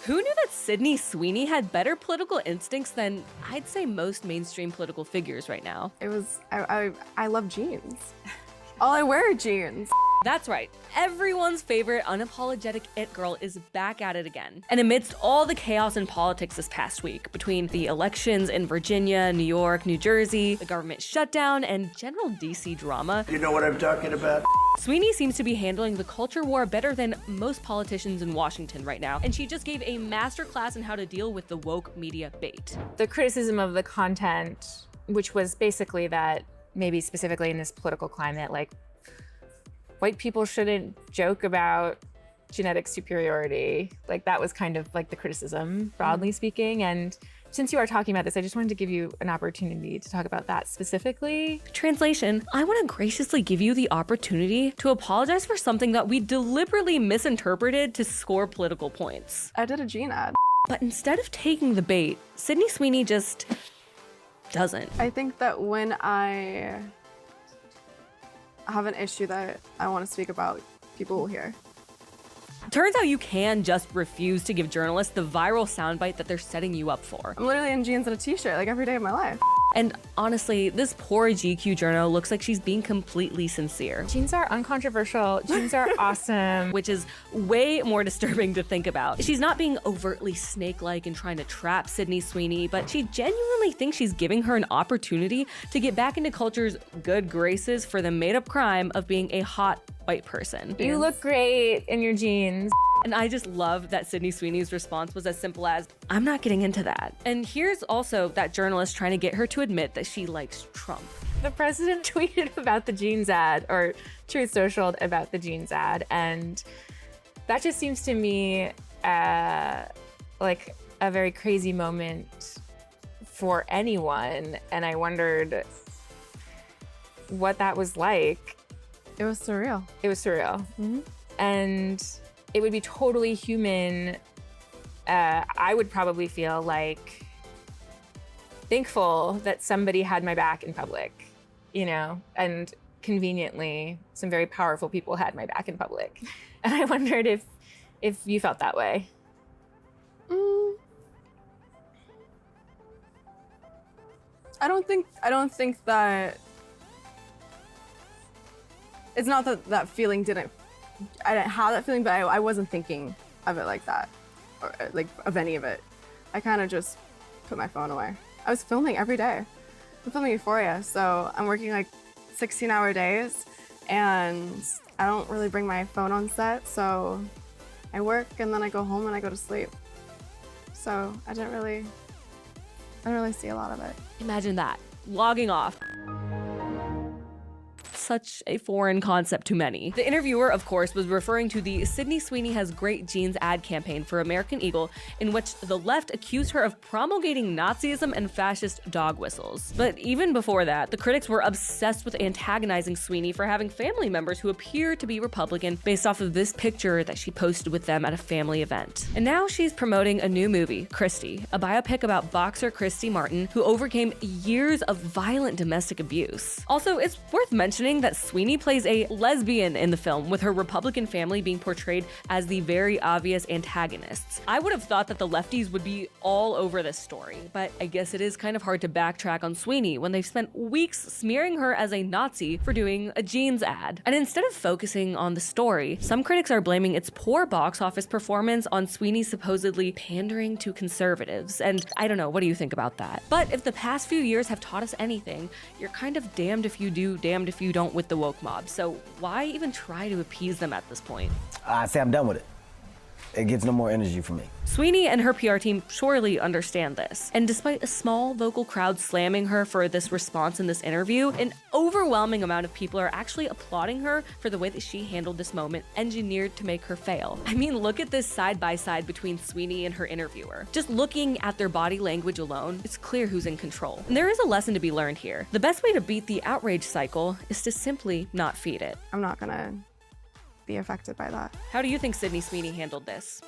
Who knew that Sydney Sweeney had better political instincts than, I'd say, most mainstream political figures right now? I love jeans. All I wear are jeans. That's right. Everyone's favorite unapologetic it girl is back at it again. And amidst all the chaos in politics this past week, between the elections in Virginia, New York, New Jersey, the government shutdown, and general DC drama, you know what I'm talking about? Sweeney seems to be handling the culture war better than most politicians in Washington right now, and she just gave a masterclass in how to deal with the woke media bait. The criticism of the content, which was basically that maybe specifically in this political climate, like, white people shouldn't joke about genetic superiority. Like, that was kind of like the criticism, broadly speaking. And since you are talking about this, I just wanted to give you an opportunity to talk about that specifically. Translation, I want to graciously give you the opportunity to apologize for something that we deliberately misinterpreted to score political points. I did a jean ad. But instead of taking the bait, Sydney Sweeney just doesn't. I think that when I have an issue that I want to speak about, people will hear. Turns out you can just refuse to give journalists the viral soundbite that they're setting you up for. I'm literally in jeans and a t-shirt like every day of my life. And honestly, this poor GQ journo looks like she's being completely sincere. Jeans are uncontroversial. Jeans are awesome. Which is way more disturbing to think about. She's not being overtly snake-like and trying to trap Sydney Sweeney, but she genuinely thinks she's giving her an opportunity to get back into culture's good graces for the made-up crime of being a hot white person. You look great in your jeans. And I just love that Sydney Sweeney's response was as simple as, I'm not getting into that. And here's also that journalist trying to get her to admit that she likes Trump. The president tweeted about the jeans ad, or Truth Socialed about the jeans ad, and that just seems to me like a very crazy moment for anyone. And I wondered what that was like. It was surreal. It was surreal. Mm-hmm. And it would be totally human. I would probably feel like thankful that somebody had my back in public, you know, and conveniently some very powerful people had my back in public. And I wondered if you felt that way. I don't think that, it's not that that feeling I didn't have that feeling, but I wasn't thinking of it like that, or like of any of it. I kind of just put my phone away. I was filming every day. I'm filming Euphoria, so I'm working like 16-hour days, and I don't really bring my phone on set, so I work and then I go home and I go to sleep. So I didn't really see a lot of it. Imagine that, logging off. Such a foreign concept to many. The interviewer, of course, was referring to the Sydney Sweeney Has Great Jeans ad campaign for American Eagle, in which the left accused her of promulgating Nazism and fascist dog whistles. But even before that, the critics were obsessed with antagonizing Sweeney for having family members who appear to be Republican based off of this picture that she posted with them at a family event. And now she's promoting a new movie, Christy, a biopic about boxer Christy Martin, who overcame years of violent domestic abuse. Also, it's worth mentioning that Sweeney plays a lesbian in the film, with her Republican family being portrayed as the very obvious antagonists. I would have thought that the lefties would be all over this story, but I guess it is kind of hard to backtrack on Sweeney when they've spent weeks smearing her as a Nazi for doing a jeans ad. And instead of focusing on the story, some critics are blaming its poor box office performance on Sweeney supposedly pandering to conservatives. And I don't know, what do you think about that? But if the past few years have taught us anything, you're kind of damned if you do, damned if you don't with the woke mob. So why even try to appease them at this point? I say I'm done with it. It gets no more energy from me. Sweeney and her PR team surely understand this. And despite a small vocal crowd slamming her for this response in this interview, an overwhelming amount of people are actually applauding her for the way that she handled this moment, engineered to make her fail. I mean, look at this side by side between Sweeney and her interviewer. Just looking at their body language alone, it's clear who's in control. And there is a lesson to be learned here. The best way to beat the outrage cycle is to simply not feed it. I'm not gonna be affected by that. How do you think Sydney Sweeney handled this?